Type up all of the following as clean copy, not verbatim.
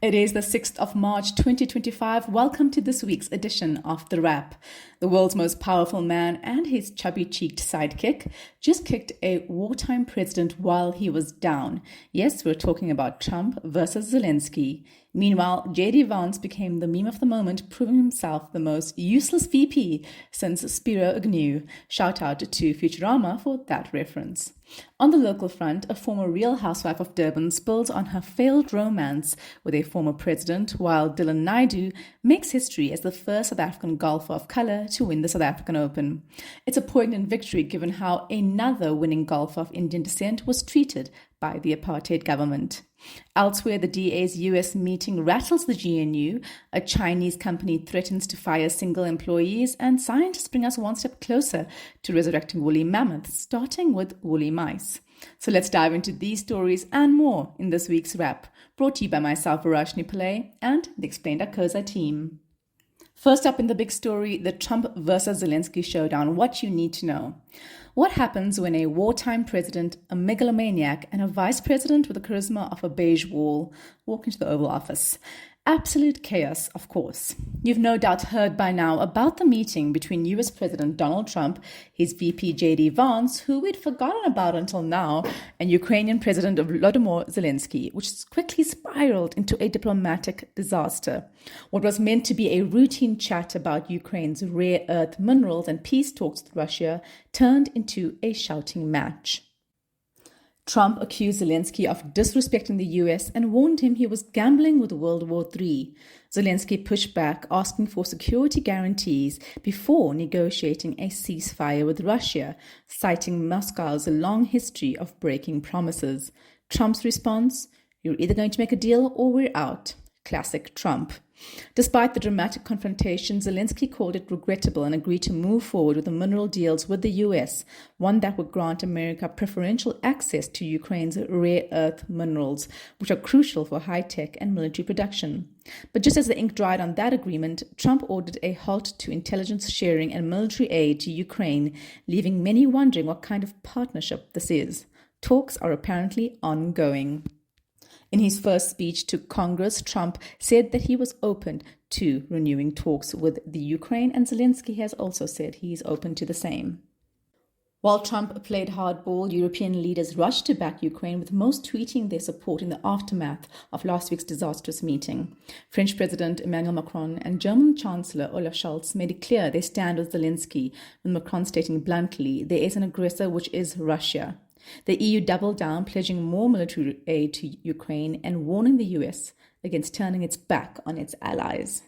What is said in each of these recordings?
It is the 6th of March 2025. Welcome to this week's edition of The Wrap. The world's most powerful man and his chubby-cheeked sidekick just kicked a wartime president while he was down. Yes, we're talking about Trump versus Zelensky. Meanwhile, JD Vance became the meme of the moment, proving himself the most useless VP since Spiro Agnew. Shout out to Futurama for that reference. On the local front, a former Real Housewife of Durban spills on her failed romance with a former president, while Dylan Naidoo makes history as the first South African golfer of colour to win the South African Open. It's a poignant victory given how another winning golfer of Indian descent was treated by the apartheid government. Elsewhere, the DA's US meeting rattles the GNU, a Chinese company threatens to fire single employees, and scientists bring us one step closer to resurrecting woolly mammoths, starting with woolly mice. So let's dive into these stories and more in this week's Wrap, brought to you by myself, Varashni Pillai, and the Explained Akosa team. First up in the big story, the Trump versus Zelensky showdown, what you need to know. What happens when a wartime president, a megalomaniac, and a vice president with the charisma of a beige wall walk into the Oval Office? Absolute chaos, of course. You've no doubt heard by now about the meeting between US President Donald Trump, his VP JD Vance, who we'd forgotten about until now, and Ukrainian President Volodymyr Zelensky, which quickly spiraled into a diplomatic disaster. What was meant to be a routine chat about Ukraine's rare earth minerals and peace talks with Russia turned into a shouting match. Trump accused Zelensky of disrespecting the US and warned him he was gambling with World War III. Zelensky pushed back, asking for security guarantees before negotiating a ceasefire with Russia, citing Moscow's long history of breaking promises. Trump's response: "You're either going to make a deal or we're out." Classic Trump. Despite the dramatic confrontation, Zelensky called it regrettable and agreed to move forward with the mineral deals with the US, one that would grant America preferential access to Ukraine's rare earth minerals, which are crucial for high-tech and military production. But just as the ink dried on that agreement, Trump ordered a halt to intelligence sharing and military aid to Ukraine, leaving many wondering what kind of partnership this is. Talks are apparently ongoing. In his first speech to Congress, Trump said that he was open to renewing talks with the Ukraine, and Zelensky has also said he is open to the same. While Trump played hardball, European leaders rushed to back Ukraine, with most tweeting their support in the aftermath of last week's disastrous meeting. French President Emmanuel Macron and German Chancellor Olaf Scholz made it clear they stand with Zelensky, with Macron stating bluntly, there is an aggressor, which is Russia. The EU doubled down, pledging more military aid to Ukraine and warning the US against turning its back on its allies.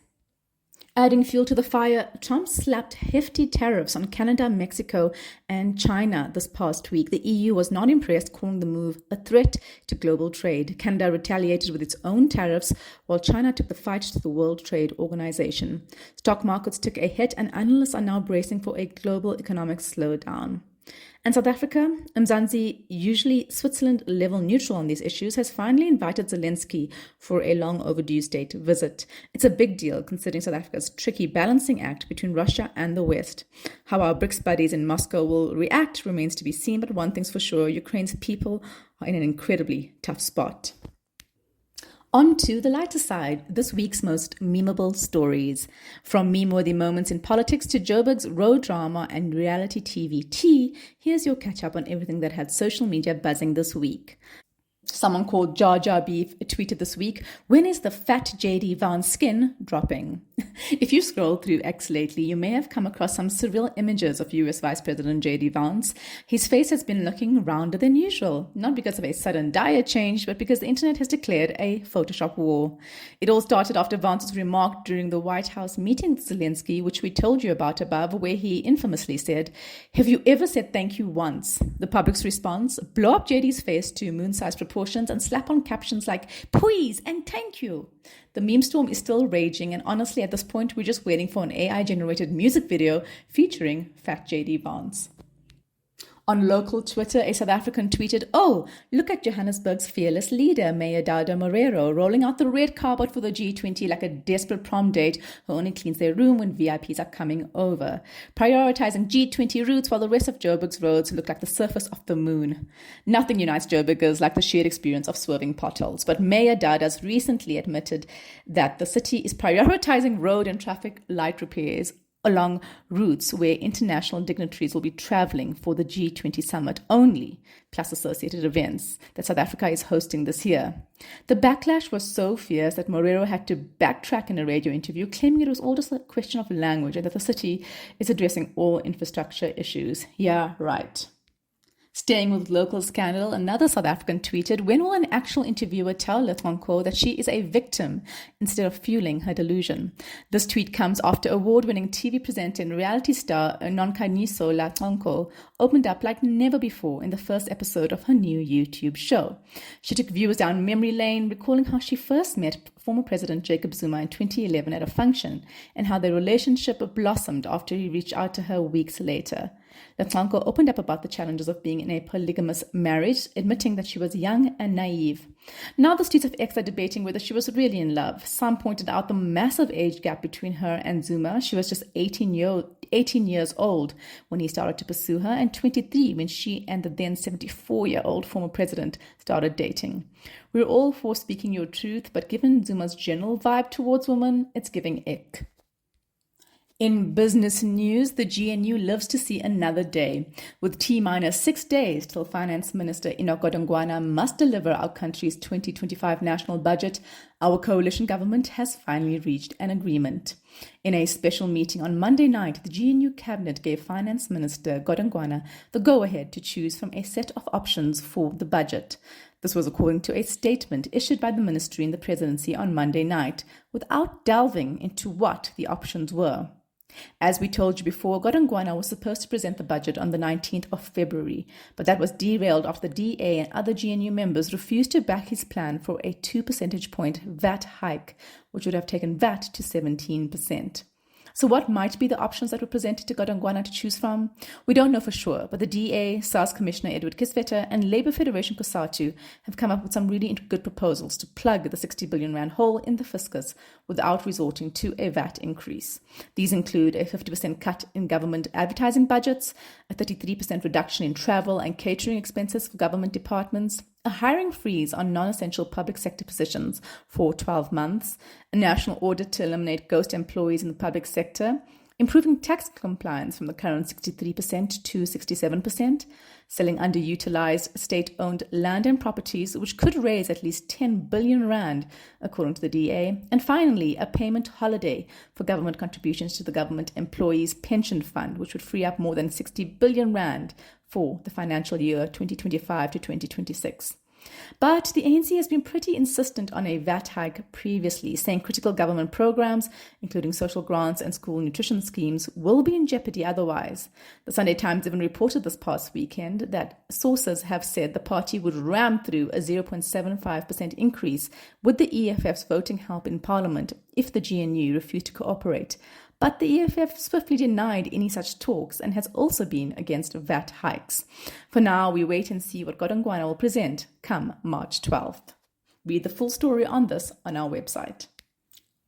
Adding fuel to the fire, Trump slapped hefty tariffs on Canada, Mexico, and China this past week. The EU was not impressed, calling the move a threat to global trade. Canada retaliated with its own tariffs, while China took the fight to the World Trade Organization. Stock markets took a hit, and analysts are now bracing for a global economic slowdown. And South Africa, Mzansi, usually Switzerland-level neutral on these issues, has finally invited Zelensky for a long overdue state visit. It's a big deal considering South Africa's tricky balancing act between Russia and the West. How our BRICS buddies in Moscow will react remains to be seen, but one thing's for sure, Ukraine's people are in an incredibly tough spot. On to the lighter side, this week's most memeable stories. From meme-worthy moments in politics to Joburg's road drama and reality TV tea, here's your catch-up on everything that had social media buzzing this week. Someone called Jar Jar Beef tweeted this week, "When is the fat JD Vance skin dropping?" If you scroll through X lately, you may have come across some surreal images of US Vice President JD Vance. His face has been looking rounder than usual, not because of a sudden diet change, but because the internet has declared a Photoshop war. It all started after Vance's remark during the White House meeting with Zelensky, which we told you about above, where he infamously said, "Have you ever said thank you once?" The public's response: blow up JD's face to moon-sized proportions and slap on captions like "please" and "thank you." The meme storm is still raging, and honestly at this point we're just waiting for an AI-generated music video featuring fat JD Vance. On local Twitter, a South African tweeted, "Oh, look at Johannesburg's fearless leader, Mayor Dada Morero, rolling out the red carpet for the G20 like a desperate prom date who only cleans their room when VIPs are coming over. Prioritizing G20 routes while the rest of Joburg's roads look like the surface of the moon." Nothing unites Joburgers like the shared experience of swerving potholes, but Mayor Dada's recently admitted that the city is prioritizing road and traffic light repairs along routes where international dignitaries will be traveling for the G20 summit only, plus associated events that South Africa is hosting this year. The backlash was so fierce that Morero had to backtrack in a radio interview, claiming it was all just a question of language and that the city is addressing all infrastructure issues. Yeah, right. Staying with local scandal, another South African tweeted, "When will an actual interviewer tell Letronko that she is a victim instead of fueling her delusion?" This tweet comes after award-winning TV presenter and reality star Nonkanyiso Letronko opened up like never before in the first episode of her new YouTube show. She took viewers down memory lane, recalling how she first met former President Jacob Zuma in 2011 at a function and how their relationship blossomed after he reached out to her weeks later. Letronko opened up about the challenges of being in a polygamous marriage, admitting that she was young and naive. Now the streets of X are debating whether she was really in love. Some pointed out the massive age gap between her and Zuma. She was just 18 years old when he started to pursue her, and 23 when she and the then 74-year-old former president started dating. We're all for speaking your truth, but given Zuma's general vibe towards women, it's giving ick. In business news, the GNU lives to see another day. With T-minus 6 days till Finance Minister Enoch Godongwana must deliver our country's 2025 national budget, our coalition government has finally reached an agreement. In a special meeting on Monday night, the GNU cabinet gave Finance Minister Godongwana the go-ahead to choose from a set of options for the budget. This was according to a statement issued by the ministry in the presidency on Monday night, without delving into what the options were. As we told you before, Godongwana was supposed to present the budget on the 19th of February, but that was derailed after the DA and other GNU members refused to back his plan for a 2 percentage point VAT hike, which would have taken VAT to 17%. So what might be the options that were presented to Godongwana to choose from? We don't know for sure, but the DA, SARS Commissioner Edward Kisveta, and Labour Federation Kusatu have come up with some really good proposals to plug the 60 billion rand hole in the fiscus without resorting to a VAT increase. These include a 50% cut in government advertising budgets, a 33% reduction in travel and catering expenses for government departments, a hiring freeze on non-essential public sector positions for 12 months, a national audit to eliminate ghost employees in the public sector, improving tax compliance from the current 63% to 67%, selling underutilized state-owned land and properties, which could raise at least 10 billion rand, according to the DA, and finally, a payment holiday for government contributions to the government employees' pension fund, which would free up more than 60 billion rand for the financial year 2025 to 2026. But the ANC has been pretty insistent on a VAT hike previously, saying critical government programs, including social grants and school nutrition schemes, will be in jeopardy otherwise. The Sunday Times even reported this past weekend that sources have said the party would ram through a 0.75% increase with the EFF's voting help in Parliament if the GNU refused to cooperate. But the EFF swiftly denied any such talks and has also been against VAT hikes. For now, we wait and see what Godongwana will present come March 12th. Read the full story on this on our website.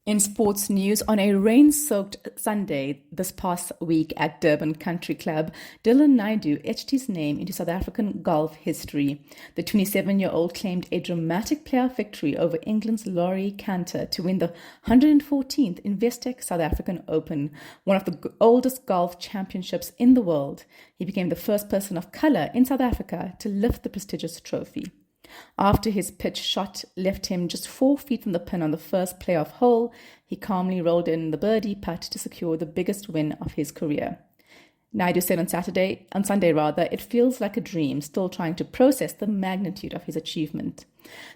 In sports news, on a rain-soaked Sunday this past week at Durban Country Club, Dylan Naidoo etched his name into South African golf history. The 27-year-old claimed a dramatic playoff victory over England's Laurie Canter to win the 114th Investec South African Open, one of the oldest golf championships in the world. He became the first person of colour in South Africa to lift the prestigious trophy. After his pitch shot left him just 4 feet from the pin on the first playoff hole, he calmly rolled in the birdie putt to secure the biggest win of his career. Naidoo said on Sunday, it feels like a dream, still trying to process the magnitude of his achievement.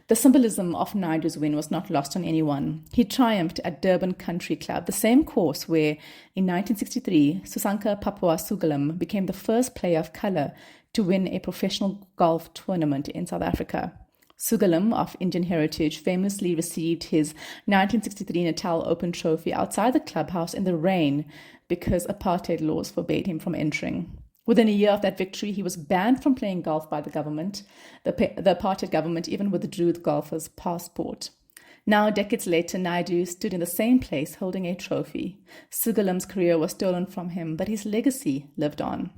The symbolism of Naidoo's win was not lost on anyone. He triumphed at Durban Country Club, the same course where, in 1963, Susanka Papua Sugalam became the first player of colour to win a professional golf tournament in South Africa. Sugalam, of Indian heritage, famously received his 1963 Natal Open trophy outside the clubhouse in the rain because apartheid laws forbade him from entering. Within a year of that victory, he was banned from playing golf by the government. The apartheid government even withdrew the golfer's passport. Now, decades later, Naidoo stood in the same place holding a trophy. Sugalam's career was stolen from him, but his legacy lived on.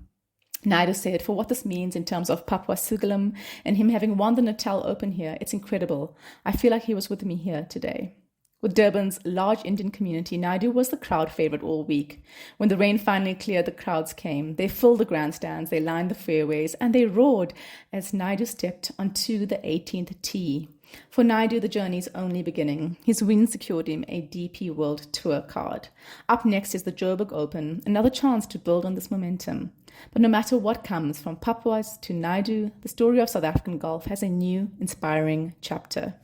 Naidoo said, for what this means in terms of Papua Sugalam and him having won the Natal Open here, it's incredible. I feel like he was with me here today. With Durban's large Indian community, Naidoo was the crowd favorite all week. When the rain finally cleared, the crowds came. They filled the grandstands, they lined the fairways, and they roared as Naidoo stepped onto the 18th tee. For Naidoo, the journey's only beginning. His win secured him a DP World Tour card. Up next is the Joburg Open, another chance to build on this momentum. But no matter what comes, from Papuas to Naidoo, the story of South African golf has a new, inspiring chapter.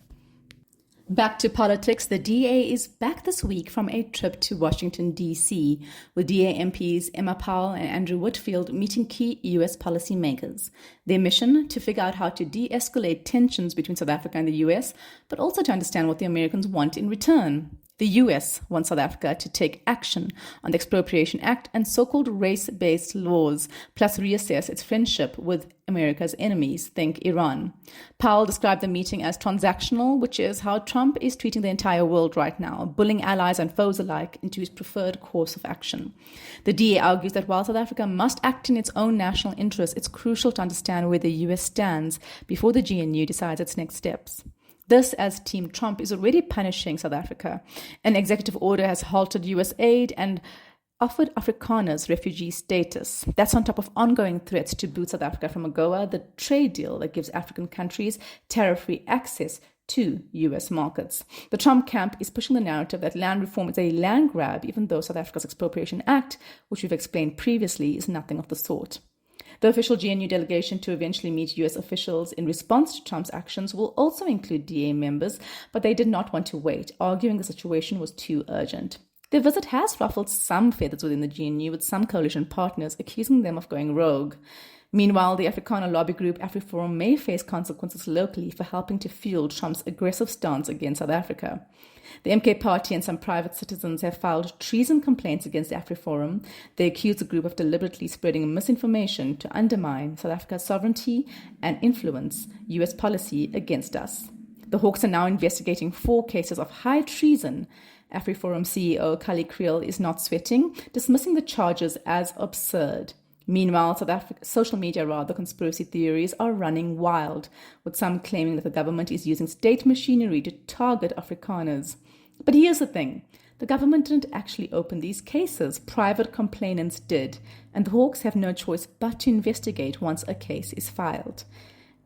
Back to politics, the DA is back this week from a trip to Washington, D.C., with DA MPs Emma Powell and Andrew Whitfield meeting key U.S. policymakers. Their mission, to figure out how to de-escalate tensions between South Africa and the U.S., but also to understand what the Americans want in return. The U.S. wants South Africa to take action on the Expropriation Act and so-called race-based laws, plus reassess its friendship with America's enemies, think Iran. Powell described the meeting as transactional, which is how Trump is treating the entire world right now, bullying allies and foes alike into his preferred course of action. The DA argues that while South Africa must act in its own national interest, it's crucial to understand where the U.S. stands before the GNU decides its next steps. This, as Team Trump is already punishing South Africa. An executive order has halted U.S. aid and offered Afrikaners refugee status. That's on top of ongoing threats to boot South Africa from AGOA, the trade deal that gives African countries tariff-free access to U.S. markets. The Trump camp is pushing the narrative that land reform is a land grab, even though South Africa's Expropriation Act, which we've explained previously, is nothing of the sort. The official GNU delegation to eventually meet U.S. officials in response to Trump's actions will also include DA members, but they did not want to wait, arguing the situation was too urgent. Their visit has ruffled some feathers within the GNU, with some coalition partners accusing them of going rogue. Meanwhile, the Afrikaner lobby group AfriForum may face consequences locally for helping to fuel Trump's aggressive stance against South Africa. The MK Party and some private citizens have filed treason complaints against the AfriForum. They accuse the group of deliberately spreading misinformation to undermine South Africa's sovereignty and influence U.S. policy against us. The Hawks are now investigating 4 cases of high treason. AfriForum CEO Kali Kriel is not sweating, dismissing the charges as absurd. Meanwhile, social media conspiracy theories are running wild, with some claiming that the government is using state machinery to target Afrikaners. But here's the thing. The government didn't actually open these cases. Private complainants did, and the Hawks have no choice but to investigate once a case is filed.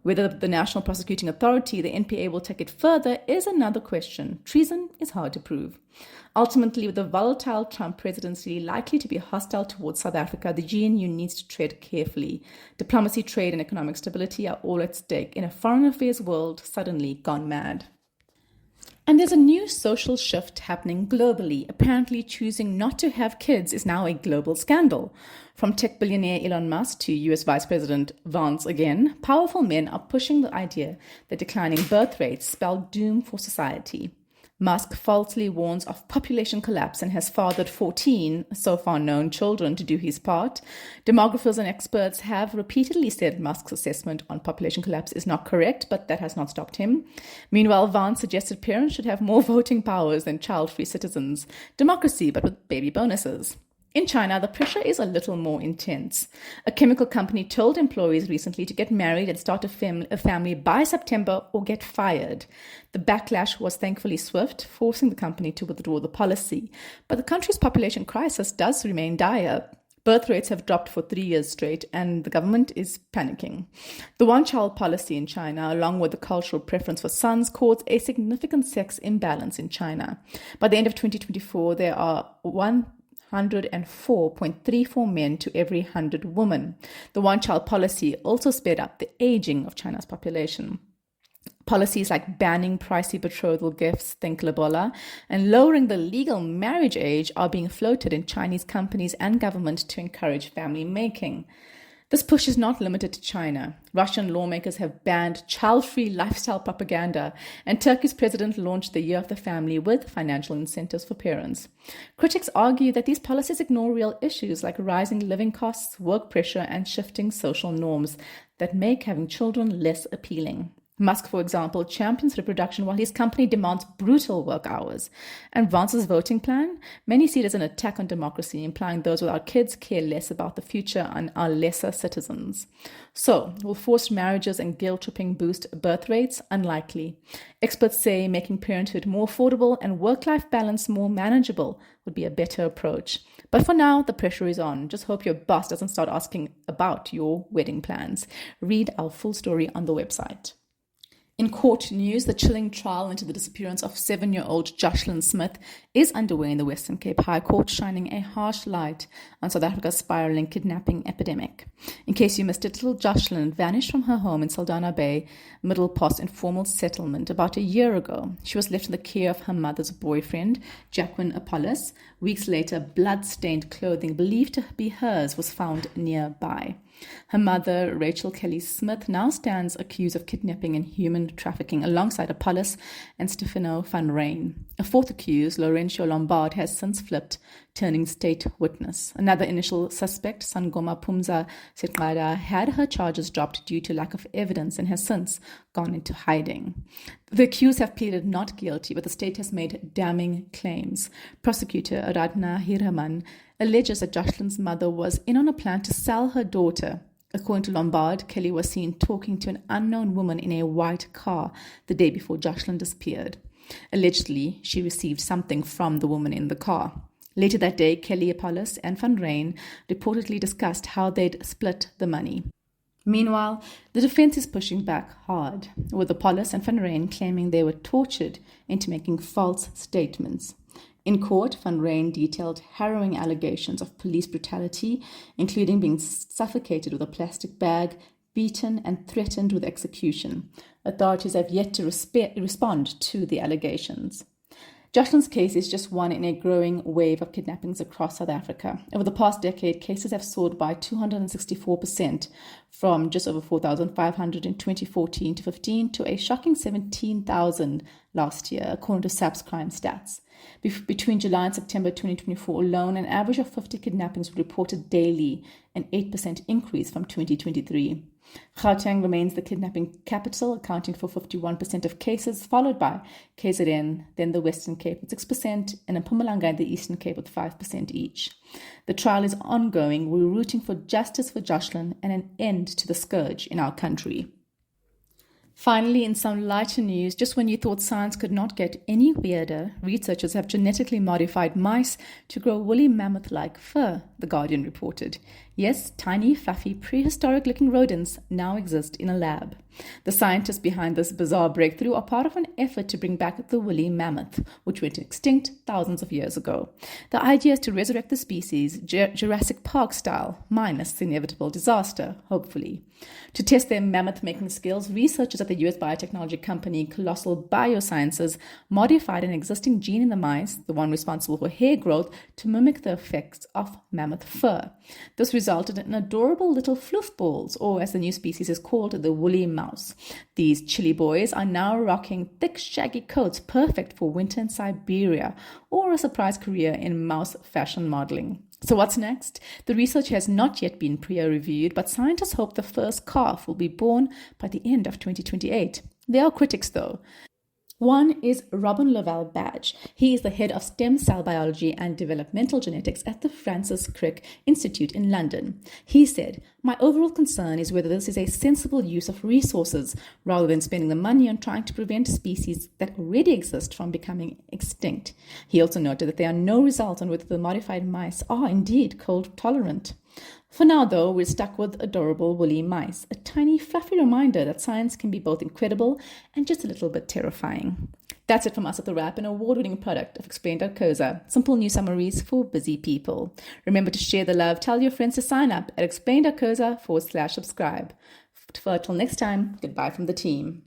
Whether the National Prosecuting Authority, the NPA, will take it further is another question. Treason is hard to prove. Ultimately, with the volatile Trump presidency likely to be hostile towards South Africa, the GNU needs to tread carefully. Diplomacy, trade, and economic stability are all at stake in a foreign affairs world suddenly gone mad. And there's a new social shift happening globally. Apparently, choosing not to have kids is now a global scandal. From tech billionaire Elon Musk to US Vice President Vance again, powerful men are pushing the idea that declining birth rates spell doom for society. Musk falsely warns of population collapse and has fathered 14 so far known children to do his part. Demographers and experts have repeatedly said Musk's assessment on population collapse is not correct, but that has not stopped him. Meanwhile, Vance suggested parents should have more voting powers than child-free citizens. Democracy, but with baby bonuses. In China, the pressure is a little more intense. A chemical company told employees recently to get married and start a family by September or get fired. The backlash was thankfully swift, forcing the company to withdraw the policy. But the country's population crisis does remain dire. Birth rates have dropped for 3 years straight, and the government is panicking. The one-child policy in China, along with the cultural preference for sons, caused a significant sex imbalance in China. By the end of 2024, there are 104.34 men to every 100 women. The one-child policy also sped up the aging of China's population. Policies like banning pricey betrothal gifts, think lobola, and lowering the legal marriage age are being floated in Chinese companies and government to encourage family making. This push is not limited to China. Russian lawmakers have banned child-free lifestyle propaganda, and Turkey's president launched the Year of the Family with financial incentives for parents. Critics argue that these policies ignore real issues like rising living costs, work pressure, and shifting social norms that make having children less appealing. Musk, for example, champions reproduction while his company demands brutal work hours. And Vance's voting plan? Many see it as an attack on democracy, implying those without kids care less about the future and are lesser citizens. So, will forced marriages and guilt-tripping boost birth rates? Unlikely. Experts say making parenthood more affordable and work-life balance more manageable would be a better approach. But for now, the pressure is on. Just hope your boss doesn't start asking about your wedding plans. Read our full story on the website. In court news, the chilling trial into the disappearance of 7-year-old Jocelyn Smith is underway in the Western Cape High Court, shining a harsh light on South Africa's spiraling kidnapping epidemic. In case you missed it, little Jocelyn vanished from her home in Saldanha Bay, Middle Post informal settlement, about a year ago. She was left in the care of her mother's boyfriend, Jacquin Apollos. Weeks later, blood-stained clothing believed to be hers was found nearby. Her mother, Rachel Kelly Smith, now stands accused of kidnapping and human trafficking alongside Apollos and Stefano van Ryn. A fourth accused, Laurencio Lombard, has since flipped, turning state witness. Another initial suspect, Sangoma Pumza Seqada, had her charges dropped due to lack of evidence and has since gone into hiding. The accused have pleaded not guilty, but the state has made damning claims. Prosecutor Aradna Hiraman alleges that Jocelyn's mother was in on a plan to sell her daughter. According to Lombard, Kelly was seen talking to an unknown woman in a white car the day before Jocelyn disappeared. Allegedly, she received something from the woman in the car. Later that day, Kelly, Apollos, and Van Ryn reportedly discussed how they'd split the money. Meanwhile, the defense is pushing back hard, with Apollos and Van Ryn claiming they were tortured into making false statements. In court, Van Ryn detailed harrowing allegations of police brutality, including being suffocated with a plastic bag, beaten, and threatened with execution. Authorities have yet to respond to the allegations. Jocelyn's case is just one in a growing wave of kidnappings across South Africa. Over the past decade, cases have soared by 264%, from just over 4,500 in 2014 to 15 to a shocking 17,000 last year, according to SAP's crime stats. Between July and September 2024 alone, an average of 50 kidnappings were reported daily, an 8% increase from 2023. Gauteng remains the kidnapping capital, accounting for 51% of cases, followed by KZN, then the Western Cape with 6%, and Mpumalanga and the Eastern Cape with 5% each. The trial is ongoing. We're rooting for justice for Jocelyn and an end to the scourge in our country. Finally, in some lighter news, just when you thought science could not get any weirder, researchers have genetically modified mice to grow woolly mammoth-like fur, The Guardian reported. Yes, tiny, fluffy, prehistoric-looking rodents now exist in a lab. The scientists behind this bizarre breakthrough are part of an effort to bring back the woolly mammoth, which went extinct thousands of years ago. The idea is to resurrect the species Jurassic Park style, minus the inevitable disaster, hopefully. To test their mammoth-making skills, researchers at the US biotechnology company Colossal Biosciences modified an existing gene in the mice, the one responsible for hair growth, to mimic the effects of mammoth fur. This resulted in adorable little fluff balls, or as the new species is called, the woolly mouse. These chilly boys are now rocking thick, shaggy coats perfect for winter in Siberia, or a surprise career in mouse fashion modeling. So what's next? The research has not yet been peer-reviewed, but scientists hope the first calf will be born by the end of 2028. There are critics, though. One is Robin Lovell Badge. He is the head of stem cell biology and developmental genetics at the Francis Crick Institute in London. He said, "My overall concern is whether this is a sensible use of resources rather than spending the money on trying to prevent species that already exist from becoming extinct." He also noted that there are no results on whether the modified mice are indeed cold tolerant. For now, though, we're stuck with adorable woolly mice, a tiny, fluffy reminder that science can be both incredible and just a little bit terrifying. That's it from us at The Wrap, an award-winning product of Explain.coza. Simple news summaries for busy people. Remember to share the love. Tell your friends to sign up at explain.coza/subscribe. Till next time, goodbye from the team.